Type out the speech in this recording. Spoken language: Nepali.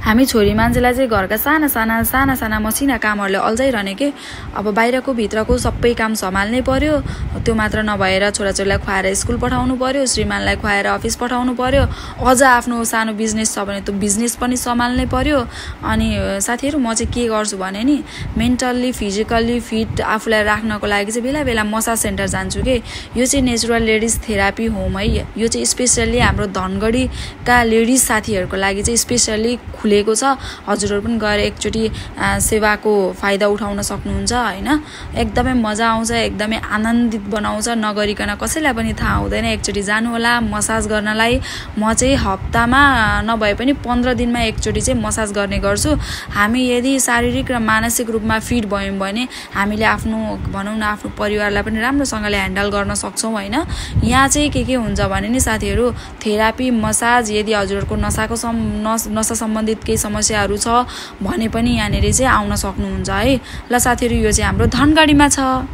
हामी छोरी मान्छेलाई चाहिँ घरका साना मसिना कामहरुले अल्झाइरहने के अब बाहिरको भित्रको सबै काम सम्हाल्नै पर्यो त्यो मात्र नभएर छोराछोरीलाई खुवाएर स्कुल पठाउनु पर्यो श्रीमानलाई खुवाएर अफिस पठाउनु पर्यो अझ आफ्नो सानो बिजनेस छ भने त्यो बिजनेस पनि सम्हाल्नै पर्यो अनि साथीहरु म चाहिँ के गर्छु भने नि मेन्टली फिजिकली फिट आफुलाई राख्नको लागि चाहिँ बेला बेला मसाज सेन्टर जान्छु के यो चाहिँ नेचुरल लेडीज थेरापी होम है यो चाहिँ स्पेशली हाम्रो धनगढीका लेडीज साथीहरुको लागि चाहिँ स्पेशली खुलेको छ हजुरहरु पनि गएर एकचोटी सेवाको फाइदा उठाउन सक्नुहुन्छ हैन एकदमै मजा आउँछ एकदमै आनन्दित बनाउँछ नगरिकन कसैलाई पनि थाहा हुँदैन एकचोटी जानु होला मसाज गर्नलाई म चाहिँ हप्तामा नभए पनि 15 दिनमा एकचोटी चाहिँ मसाज गर्ने गर्छु हामी यदि शारीरिक र मानसिक रूपमा फिट भयौं भने हामीले आफ्नो भनौं न आफ्नो परिवारलाई पनि राम्रोसँगले ह्यान्डल गर्न सक्छौं हैन यहाँ चाहिँ के हुन्छ भने नि साथीहरु थेरापी मसाज यदि हजुरहरुको नसा सम्बन्धित केही समस्याहरु छ भने पनि यहाँनेरि चाहिँ आउन सक्नुहुन्छ है ल साथीहरु यो चाहिँ हाम्रो धनगढीमा छ।